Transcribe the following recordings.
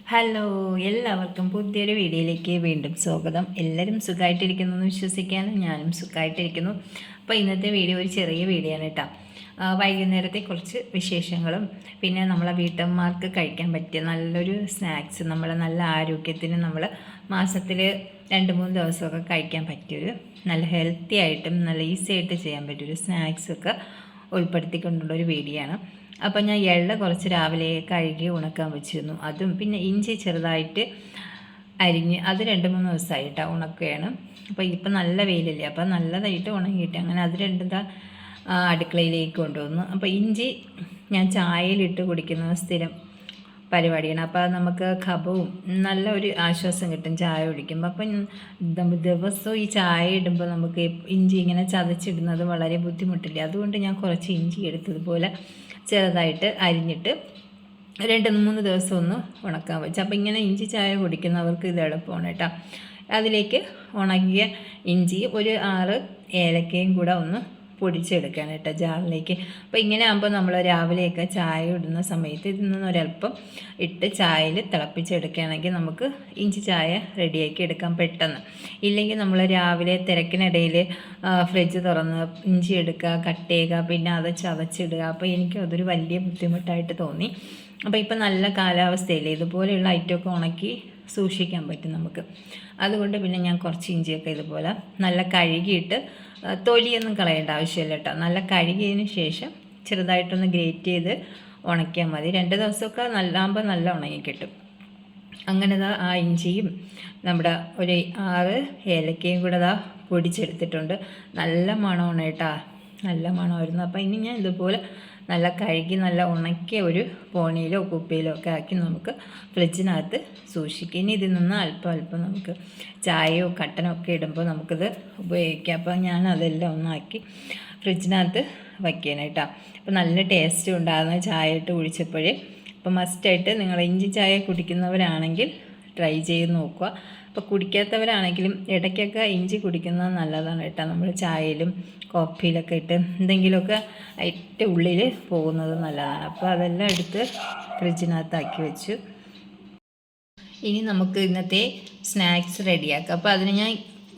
Hello, എല്ലാവർക്കും പുതിയൊരു വീഡിയോയിലേക്ക് വീണ്ടും സ്വാഗതം. എല്ലാവരും സുഖമായിട്ടിരിക്കുന്നു എന്ന് വിശ്വസിക്കാനും ഞാനും സുഖമായിട്ടിരിക്കുന്നു. അപ്പോൾ ഇന്നത്തെ വീഡിയോ ഒരു ചെറിയ വീഡിയോ ആണ് കേട്ടോ. വൈകുന്നേരത്തെ കുറച്ച് വിശേഷങ്ങളും പിന്നെ നമ്മളെ വീട്ടമ്മമാർക്ക് കഴിക്കാൻ പറ്റിയ നല്ലൊരു സ്നാക്സ്, നമ്മളെ നല്ല ആരോഗ്യത്തിന് നമ്മൾ മാസത്തിൽ 2-3 ദിവസമൊക്കെ കഴിക്കാൻ പറ്റിയൊരു നല്ല ഹെൽത്തി ആയിട്ടും നല്ല ഈസി ആയിട്ട് ചെയ്യാൻ പറ്റിയൊരു സ്നാക്സൊക്കെ ഉൾപ്പെടുത്തിക്കൊണ്ടുള്ളൊരു വീഡിയോ ആണ്. അപ്പോൾ ഞാൻ എള്ള കുറച്ച് രാവിലെ കഴുകി ഉണക്കാൻ വെച്ചിരുന്നു. അതും പിന്നെ ഇഞ്ചി ചെറുതായിട്ട് അരിഞ്ഞ് അത് 2-3 ദിവസമായിട്ട് ഉണക്കുകയാണ്. അപ്പോൾ ഇപ്പം നല്ല വെയിലല്ലേ, അപ്പോൾ നല്ലതായിട്ട് ഉണങ്ങിയിട്ട് അങ്ങനെ അത് രണ്ടും അടുക്കളയിലേക്ക് കൊണ്ടുവന്നു. അപ്പോൾ ഇഞ്ചി ഞാൻ ചായയിലിട്ട് കുടിക്കുന്ന സ്ഥിരം പരിപാടിയാണ്. അപ്പോൾ നമുക്ക് കഫവും നല്ല ഒരു ആശ്വാസം കിട്ടും ചായ കുടിക്കുമ്പോൾ. അപ്പം ദിവസവും ഈ ചായ ഇടുമ്പോൾ നമുക്ക് ഇഞ്ചി ഇങ്ങനെ ചതച്ചിടുന്നത് വളരെ ബുദ്ധിമുട്ടില്ല. അതുകൊണ്ട് ഞാൻ കുറച്ച് ഇഞ്ചി എടുത്തതുപോലെ ചെറുതായിട്ട് അരിഞ്ഞിട്ട് 2-3 ദിവസം ഒന്ന് ഉണക്കാൻ വെച്ചു. അപ്പോൾ ഇങ്ങനെ ഇഞ്ചി ചായ കുടിക്കുന്നവർക്ക് ഇത് എളുപ്പമാണ് കേട്ടോ. അതിലേക്ക് ഉണങ്ങിയ ഇഞ്ചി ഒരു 6 ഏലക്കയും കൂടെ ഒന്ന് പൊടിച്ചെടുക്കണം കേട്ടോ ജാറിലേക്ക്. അപ്പോൾ ഇങ്ങനെ ആകുമ്പോൾ നമ്മൾ രാവിലെയൊക്കെ ചായ ഇടുന്ന സമയത്ത് ഇതിൽ നിന്നൊരല്പം ഇട്ട് ചായയിൽ തിളപ്പിച്ചെടുക്കുകയാണെങ്കിൽ നമുക്ക് ഇഞ്ചി ചായ റെഡിയാക്കി എടുക്കാം പെട്ടെന്ന്. ഇല്ലെങ്കിൽ നമ്മൾ രാവിലെ തിരക്കിനിടയിൽ ഫ്രിഡ്ജ് തുറന്ന് ഇഞ്ചി എടുക്കുക, കട്ട് ചെയ്യുക, പിന്നെ അത് ചതച്ചിടുക. അപ്പോൾ എനിക്ക് അതൊരു വലിയ ബുദ്ധിമുട്ടായിട്ട് തോന്നി. അപ്പോൾ ഇപ്പം നല്ല കാലാവസ്ഥയില്ലേ, ഇതുപോലെയുള്ള ഐറ്റമൊക്കെ ഉണക്കി സൂക്ഷിക്കാൻ പറ്റും നമുക്ക്. അതുകൊണ്ട് പിന്നെ ഞാൻ കുറച്ച് ഇഞ്ചിയൊക്കെ ഇതുപോലെ നല്ല കഴുകിയിട്ട് തൊലിയൊന്നും കളയേണ്ട ആവശ്യമില്ല കേട്ടോ. നല്ല കഴുകിയതിന് ശേഷം ചെറുതായിട്ടൊന്ന് ഗ്രേറ്റ് ചെയ്ത് ഉണക്കിയാൽ മതി. 2 ദിവസമൊക്കെ നല്ലാകുമ്പോൾ നല്ല ഉണങ്ങി കിട്ടും. അങ്ങനെ ആ ഇഞ്ചിയും നമ്മുടെ ഒരു 6 ഏലക്കയും കൂടെ പൊടിച്ചെടുത്തിട്ടുണ്ട്. നല്ല മണമാണ് കേട്ടോ, നല്ല മണമായിരുന്നു. അപ്പോൾ ഇനി ഞാൻ ഇതുപോലെ നല്ല കഴുകി നല്ല ഉണക്കിയ ഒരു പോണിയിലോ കുപ്പിയിലോ ഒക്കെ ആക്കി നമുക്ക് ഫ്രിഡ്ജിനകത്ത് സൂക്ഷിക്കാം. ഇനി ഇതിൽ നിന്ന് അല്പം നമുക്ക് ചായയോ കട്ടനോ ഒക്കെ ഇടുമ്പോൾ നമുക്കിത് ഉപയോഗിക്കാം. അപ്പോൾ ഞാൻ അതെല്ലാം ഒന്നാക്കി ഫ്രിഡ്ജിനകത്ത് വയ്ക്കണം കേട്ടോ. അപ്പോൾ നല്ല ടേസ്റ്റ് ഉണ്ടാകുന്ന ചായ ഇട്ട് കുടിച്ചപ്പോഴേ. അപ്പോൾ മസ്റ്റായിട്ട് നിങ്ങൾ ഇഞ്ചി ചായ കുടിക്കുന്നവരാണെങ്കിൽ ട്രൈ ചെയ്ത് നോക്കുക. അപ്പോൾ കുടിക്കാത്തവരാണെങ്കിലും ഇടയ്ക്കൊക്കെ ഇഞ്ചി കുടിക്കുന്നത് നല്ലതാണ് കേട്ടോ. നമ്മൾ ചായയിലും കോഫിയിലൊക്കെ ഇട്ട് എന്തെങ്കിലുമൊക്കെ ഏറ്റവും ഉള്ളിൽ പോകുന്നത് നല്ലതാണ്. അപ്പോൾ അതെല്ലാം എടുത്ത് ഫ്രിഡ്ജിനകത്താക്കി വെച്ചു. ഇനി നമുക്ക് ഇന്നത്തെ സ്നാക്സ് റെഡിയാക്കാം. അപ്പോൾ അതിന് ഞാൻ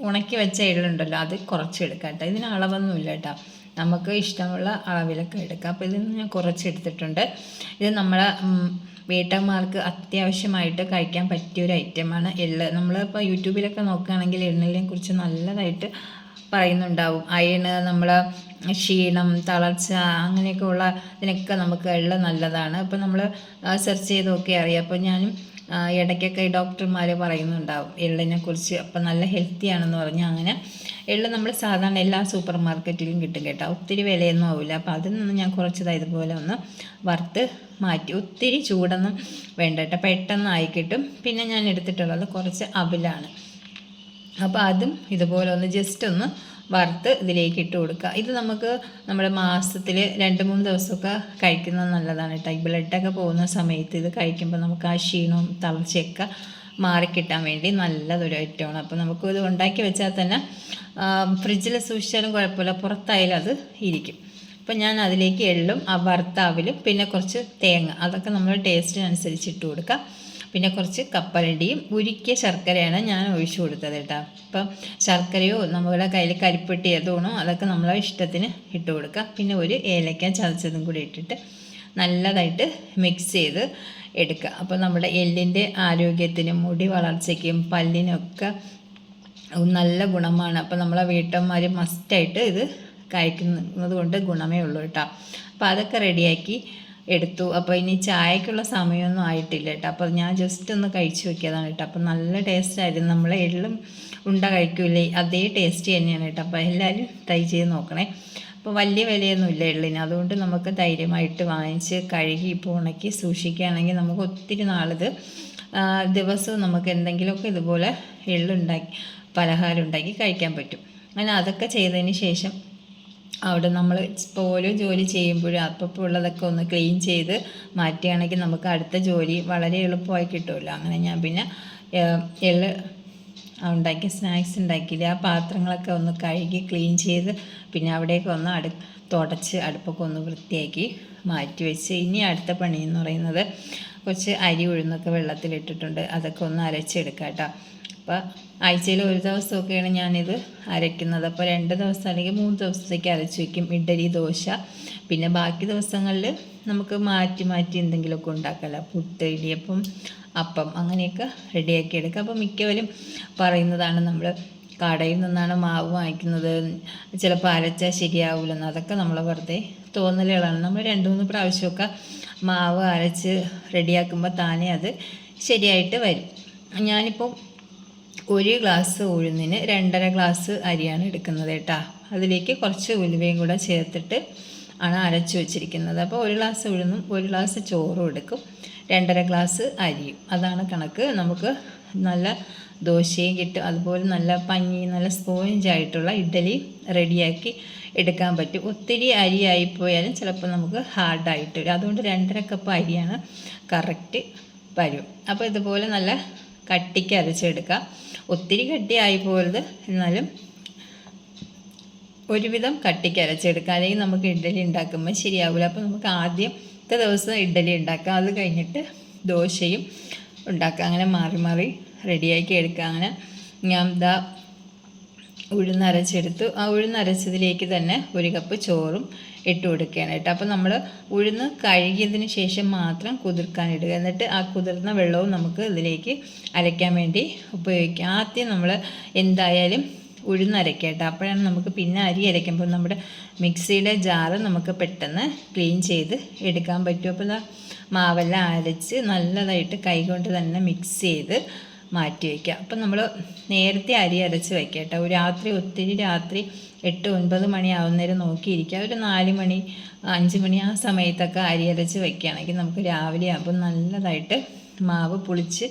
ഉണക്കി വെച്ച എള്ളുണ്ടല്ലോ അത് കുറച്ചെടുക്കാം കേട്ടോ. ഇതിന് അളവൊന്നുമില്ല കേട്ടോ, നമുക്ക് ഇഷ്ടമുള്ള അളവിലൊക്കെ എടുക്കാം. അപ്പോൾ ഇതിൽ നിന്ന് ഞാൻ കുറച്ചെടുത്തിട്ടുണ്ട്. ഇത് നമ്മളെ വീട്ടമ്മമാർക്ക് അത്യാവശ്യമായിട്ട് കഴിക്കാൻ പറ്റിയൊരു ഐറ്റമാണ് എള്ള്. നമ്മളിപ്പോൾ യൂട്യൂബിലൊക്കെ നോക്കുകയാണെങ്കിൽ എള്ളിനെ കുറിച്ച് നല്ലതായിട്ട് പറയുന്നുണ്ടാവും. അയണ്, നമ്മളെ ക്ഷീണം, തളർച്ച അങ്ങനെയൊക്കെ ഉള്ള ഇതിനൊക്കെ നമുക്ക് എള്ള് നല്ലതാണ്. അപ്പോൾ നമ്മൾ സെർച്ച് ചെയ്ത് നോക്കി അറിയാം. അപ്പോൾ ഞാനും ഇടയ്ക്കൊക്കെ ഡോക്ടർമാർ പറയുന്നുണ്ടാവും എള്ളിനെ കുറിച്ച്. അപ്പം നല്ല ഹെൽത്തി ആണെന്ന് പറഞ്ഞ് അങ്ങനെ എള്ള് നമ്മൾ സാധാരണ എല്ലാ സൂപ്പർ മാർക്കറ്റിലും കിട്ടും കേട്ടോ. ഒത്തിരി വിലയൊന്നും ആവില്ല. അപ്പോൾ അതിൽ നിന്ന് ഞാൻ കുറച്ചത് ഇതുപോലെ ഒന്ന് വറുത്ത് മാറ്റി. ഒത്തിരി ചൂടൊന്നും വേണ്ട കേട്ടോ, പെട്ടെന്ന് ആയി കിട്ടും. പിന്നെ ഞാൻ എടുത്തിട്ടുള്ളത് കുറച്ച് അവിലാണ്. അപ്പോൾ അതും ഇതുപോലെ ഒന്ന് ജസ്റ്റ് ഒന്ന് വറുത്ത് ഇതിലേക്ക് ഇട്ട് കൊടുക്കുക. ഇത് നമുക്ക് നമ്മുടെ മാസത്തിൽ 2-3 ദിവസമൊക്കെ കഴിക്കുന്നത് നല്ലതാണ് കേട്ടോ. ഈ ബ്ലഡൊക്കെ പോകുന്ന സമയത്ത് ഇത് കഴിക്കുമ്പോൾ നമുക്ക് ആ ക്ഷീണവും തളർച്ചയൊക്കെ മാറിക്കിട്ടാൻ വേണ്ടി നല്ലതൊരു ഐറ്റമാണ്. അപ്പോൾ നമുക്ക് ഇത് ഉണ്ടാക്കി വെച്ചാൽ തന്നെ ഫ്രിഡ്ജിൽ സൂക്ഷിച്ചാലും കുഴപ്പമില്ല, പുറത്തായാലും അത് ഇരിക്കും. അപ്പോൾ ഞാൻ അതിലേക്ക് എള്ളും വറുത്ത അവിലും പിന്നെ കുറച്ച് തേങ്ങ, അതൊക്കെ നമ്മൾ ടേസ്റ്റിനനുസരിച്ച് ഇട്ട് കൊടുക്കുക. പിന്നെ കുറച്ച് കപ്പലണ്ടിയും ഉരുക്കിയ ശർക്കരയാണ് ഞാൻ ഒഴിച്ചു കൊടുത്തത് കേട്ടോ. അപ്പം ശർക്കരയോ നമ്മുടെ കയ്യിൽ കരിപ്പെട്ടി ഏതോണോ അതൊക്കെ നമ്മളെ ഇഷ്ടത്തിന് ഇട്ട് കൊടുക്കുക. പിന്നെ ഒരു ഏലക്ക ചതച്ചതും കൂടി ഇട്ടിട്ട് നല്ലതായിട്ട് മിക്സ് ചെയ്ത് എടുക്കുക. അപ്പോൾ നമ്മുടെ എല്ലിൻ്റെ ആരോഗ്യത്തിനും മുടി വളർച്ചയ്ക്കും പല്ലിനൊക്കെ നല്ല ഗുണമാണ്. അപ്പോൾ നമ്മളെ വീട്ടമ്മമാർ മസ്റ്റായിട്ട് ഇത് കഴിക്കുന്നത് കൊണ്ട് ഗുണമേ ഉള്ളൂ കേട്ടോ. അപ്പോൾ അതൊക്കെ റെഡിയാക്കി എടുത്തു. അപ്പോൾ ഇനി ചായക്കുള്ള സമയമൊന്നും ആയിട്ടില്ല കേട്ടോ. അപ്പോൾ ഞാൻ ജസ്റ്റ് ഒന്ന് കഴിച്ചു നോക്കിയതാണ് കേട്ടോ. അപ്പോൾ നല്ല ടേസ്റ്റായിരുന്നു. നമ്മൾ എള്ളും ഉണ്ട കഴിക്കൂലേ, അതേ ടേസ്റ്റ് തന്നെയാണ് കേട്ടോ. അപ്പോൾ എല്ലാവരും ട്രൈ ചെയ്ത് നോക്കണേ. അപ്പോൾ വലിയ വിലയൊന്നുമില്ല എള്ളിന്, അതുകൊണ്ട് നമുക്ക് ധൈര്യമായിട്ട് വാങ്ങിച്ച് കഴുകി ഇപ്പോൾ ഉണക്കി സൂക്ഷിക്കുകയാണെങ്കിൽ നമുക്ക് ഒത്തിരി നാളിത് ദിവസവും നമുക്ക് എന്തെങ്കിലുമൊക്കെ ഇതുപോലെ എള്ളുണ്ടാക്കി പലഹാരം ഉണ്ടാക്കി കഴിക്കാൻ പറ്റും. അങ്ങനെ അതൊക്കെ ചെയ്തതിന് ശേഷം അവിടെ നമ്മൾ ഇപ്പോൾ ഓരോ ജോലി ചെയ്യുമ്പോഴും അപ്പോൾ ഉള്ളതൊക്കെ ഒന്ന് ക്ലീൻ ചെയ്ത് മാറ്റുകയാണെങ്കിൽ നമുക്ക് അടുത്ത ജോലി വളരെ എളുപ്പമായി കിട്ടുമല്ലോ. അങ്ങനെ ഞാൻ പിന്നെ എള്ള് ഉണ്ടാക്കി സ്നാക്സ് ഉണ്ടാക്കിയില്ല, ആ പാത്രങ്ങളൊക്കെ ഒന്ന് കഴുകി ക്ലീൻ ചെയ്ത് പിന്നെ അവിടേക്ക് ഒന്ന് തുടച്ച് അടുപ്പൊക്കെ ഒന്ന് വൃത്തിയാക്കി മാറ്റി വെച്ച് ഇനി അടുത്ത പണി എന്ന് പറയുന്നത് കുറച്ച് അരി ഉഴുന്നൊക്കെ വെള്ളത്തിലിട്ടിട്ടുണ്ട്. അതൊക്കെ ഒന്ന് അരച്ചെടുക്കാം കേട്ടോ. അപ്പോൾ ആഴ്ചയിൽ ഒരു ദിവസമൊക്കെയാണ് ഞാനിത് അരയ്ക്കുന്നത്. അപ്പോൾ 2 ദിവസം അല്ലെങ്കിൽ 3 ദിവസത്തേക്ക് അരച്ച് വയ്ക്കും ഇഡ്ഡലി, ദോശ. പിന്നെ ബാക്കി ദിവസങ്ങളിൽ നമുക്ക് മാറ്റി മാറ്റി എന്തെങ്കിലുമൊക്കെ ഉണ്ടാക്കാമല്ലോ. പുട്ട്, ഇടിയപ്പം, അപ്പം അങ്ങനെയൊക്കെ റെഡിയാക്കി എടുക്കാം. അപ്പോൾ മിക്കവരും പറയുന്നതാണ് നമ്മൾ കടയിൽ നിന്നാണ് മാവ് വാങ്ങിക്കുന്നത്, ചിലപ്പോൾ അരച്ചാൽ ശരിയാവില്ലെന്ന്. അതൊക്കെ നമ്മൾ വെറുതെ തോന്നലുകളാണ്. നമ്മൾ 2-3 പ്രാവശ്യമൊക്കെ മാവ് അരച്ച് റെഡിയാക്കുമ്പോൾ താനേ അത് ശരിയായിട്ട് വരും. ഞാനിപ്പോൾ 1 ഗ്ലാസ് ഉഴുന്നിന് 2.5 ഗ്ലാസ് അരിയാണ് എടുക്കുന്നത് കേട്ടോ. അതിലേക്ക് കുറച്ച് ഉലുവയും കൂടെ ചേർത്തിട്ട് ആണ് അരച്ച് വെച്ചിരിക്കുന്നത്. അപ്പോൾ 1 ഗ്ലാസ് ഉഴുന്നും 1 ഗ്ലാസ് ചോറും എടുക്കും, 2.5 ഗ്ലാസ് അരിയും. അതാണ് കണക്ക്. നമുക്ക് നല്ല ദോശയും കിട്ടും, അതുപോലെ നല്ല നല്ല സ്പോഞ്ചായിട്ടുള്ള ഇഡ്ഡലി റെഡിയാക്കി എടുക്കാൻ പറ്റും. ഒത്തിരി അരി ആയിപ്പോയാലും ചിലപ്പോൾ നമുക്ക് ഹാർഡായിട്ട് വരും. അതുകൊണ്ട് 2.5 കപ്പ് അരിയാണ് കറക്റ്റ് വരും. അപ്പോൾ ഇതുപോലെ നല്ല കട്ടിക്ക് അരച്ചെടുക്കുക. ഒത്തിരി കട്ടി ആയിപ്പോയത്, എന്നാലും ഒരുവിധം കട്ടിക്ക് അരച്ചെടുക്കുക. അല്ലെങ്കിൽ നമുക്ക് ഇഡ്ഡലി ഉണ്ടാക്കുമ്പോൾ ശരിയാവില്ല. അപ്പോൾ നമുക്ക് ആദ്യത്തെ ദിവസം ഇഡ്ഡലി ഉണ്ടാക്കാം, അത് കഴിഞ്ഞിട്ട് ദോശയും ഉണ്ടാക്കാം. അങ്ങനെ മാറി മാറി റെഡിയാക്കി എടുക്കുക. അങ്ങനെ ഞാൻ ഉഴുന്നരച്ചെടുത്തു. ആ ഉഴുന്നരച്ചതിലേക്ക് തന്നെ 1 കപ്പ് ചോറും ഇട്ട് കൊടുക്കുകയാണ് കേട്ടോ. അപ്പോൾ നമ്മൾ ഉഴുന്ന് കഴുകിയതിന് ശേഷം മാത്രം കുതിർക്കാനിടുക. എന്നിട്ട് ആ കുതിർന്ന വെള്ളവും നമുക്ക് ഇതിലേക്ക് അരയ്ക്കാൻ വേണ്ടി ഉപയോഗിക്കാം. ആദ്യം നമ്മൾ എന്തായാലും ഉഴുന്നരയ്ക്കുക കേട്ടോ. അപ്പോഴാണ് നമുക്ക് പിന്നെ അരി അരയ്ക്കുമ്പോൾ നമ്മുടെ മിക്സിയുടെ ജാറ് നമുക്ക് പെട്ടെന്ന് ക്ലീൻ ചെയ്ത് എടുക്കാൻ പറ്റും. അപ്പോൾ മാവെല്ലാം അരച്ച് നല്ലതായിട്ട് കൈകൊണ്ട് തന്നെ മിക്സ് ചെയ്ത് മാറ്റി വയ്ക്കുക. അപ്പം നമ്മൾ നേരത്തെ അരി അരച്ച് വയ്ക്കുക കേട്ടോ. ഒത്തിരി രാത്രി 8-9 മണി ആവുന്നേരം നോക്കിയിരിക്കുക. ഒരു 4 മണി 5 മണി ആ സമയത്തൊക്കെ അരി അരച്ച് വയ്ക്കുകയാണെങ്കിൽ നമുക്ക് രാവിലെ ആകുമ്പോൾ നല്ലതായിട്ട് മാവ് പുളിച്ച്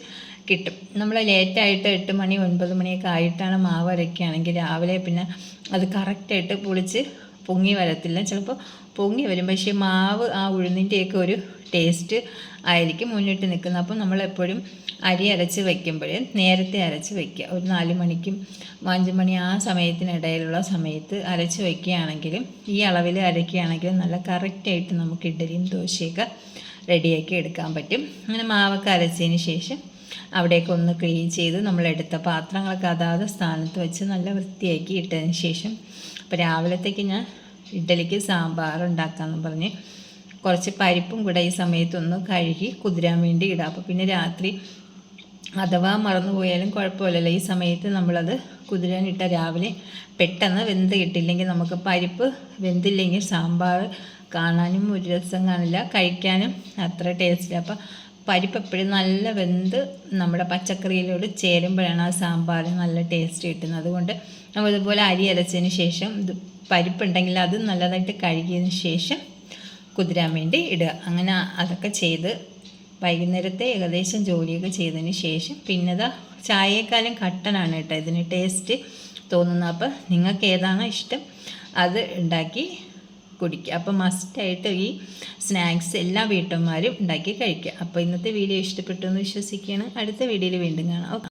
കിട്ടും. നമ്മൾ ലേറ്റായിട്ട് 8 മണി 9 മണിയൊക്കെ ആയിട്ടാണ് മാവ് അരയ്ക്കുകയാണെങ്കിൽ രാവിലെ പിന്നെ അത് കറക്റ്റായിട്ട് പുളിച്ച് പൊങ്ങി വരത്തില്ല. ചിലപ്പോൾ പൊങ്ങി വരും, പക്ഷേ മാവ് ആ ഉഴുന്നിൻ്റെയൊക്കെ ഒരു ടേസ്റ്റ് ആയിരിക്കും മുന്നിട്ട് നിൽക്കുന്നത്. അപ്പോൾ നമ്മളെപ്പോഴും അരി അരച്ച് വയ്ക്കുമ്പോൾ നേരത്തെ അരച്ച് വയ്ക്കുക. ഒരു 4 മണിക്കും 5 മണി ആ സമയത്തിനിടയിലുള്ള സമയത്ത് അരച്ച് വയ്ക്കുകയാണെങ്കിലും ഈ അളവിൽ അരയ്ക്കുകയാണെങ്കിലും നല്ല കറക്റ്റായിട്ട് നമുക്ക് ഇഡ്ഡലിയും ദോശയൊക്കെ റെഡിയാക്കി എടുക്കാൻ പറ്റും. അങ്ങനെ മാവൊക്കെ അരച്ചതിന് ശേഷം അവിടെയൊക്കെ ഒന്ന് ക്ലീൻ ചെയ്ത് നമ്മളെടുത്ത പാത്രങ്ങളൊക്കെ അതാത് സ്ഥാനത്ത് വെച്ച് നല്ല വൃത്തിയാക്കി ഇട്ടതിന് ശേഷം അപ്പോൾ രാവിലത്തേക്ക് ഞാൻ ഇഡ്ഡലിക്ക് സാമ്പാർ ഉണ്ടാക്കാമെന്ന് പറഞ്ഞ് കുറച്ച് പരിപ്പും കൂടെ ഈ സമയത്തൊന്ന് കഴുകി കുതിരാൻ വേണ്ടി ഇടാം. അപ്പോൾ പിന്നെ രാത്രി അഥവാ മറന്നുപോയാലും കുഴപ്പമില്ലല്ലോ. ഈ സമയത്ത് നമ്മളത് കുതിരാനിട്ട രാവിലെ പെട്ടെന്ന് വെന്ത് കിട്ടില്ലെങ്കിൽ നമുക്ക് പരിപ്പ് വെന്തില്ലെങ്കിൽ സാമ്പാർ കാണാനും ഒരു രസം കാണില്ല, കഴിക്കാനും അത്ര ടേസ്റ്റില്ല. അപ്പോൾ പരിപ്പ് എപ്പോഴും നല്ല വെന്ത് നമ്മുടെ പച്ചക്കറിയിലോട് ചേരുമ്പോഴാണ് ആ സാമ്പാർ നല്ല ടേസ്റ്റ് കിട്ടുന്നത്. അതുകൊണ്ട് നമ്മൾ ഇതുപോലെ അരി അരച്ചതിന് ശേഷം പരിപ്പുണ്ടെങ്കിൽ അത് നല്ലതായിട്ട് കഴുകിയതിന് ശേഷം കുതിരാൻ വേണ്ടി ഇടുക. അങ്ങനെ അതൊക്കെ ചെയ്ത് വൈകുന്നേരത്തെ ഏകദേശം ജോലിയൊക്കെ ചെയ്തതിന് ശേഷം പിന്നെ ചായയേക്കാളും കട്ടനാണ് കേട്ടോ ഇതിന് ടേസ്റ്റ് തോന്നുന്നത്. അപ്പോൾ നിങ്ങൾക്ക് ഏതാണോ ഇഷ്ടം അത് ഉണ്ടാക്കി കുടിക്കുക. അപ്പോൾ മസ്റ്റായിട്ട് ഈ സ്നാക്സ് എല്ലാ വീട്ടമ്മമാരും ഉണ്ടാക്കി കഴിക്കുക. അപ്പോൾ ഇന്നത്തെ വീഡിയോ ഇഷ്ടപ്പെട്ടു എന്ന് വിശ്വസിക്കുകയാണ്. അടുത്ത വീഡിയോയിൽ വീണ്ടും കാണാം.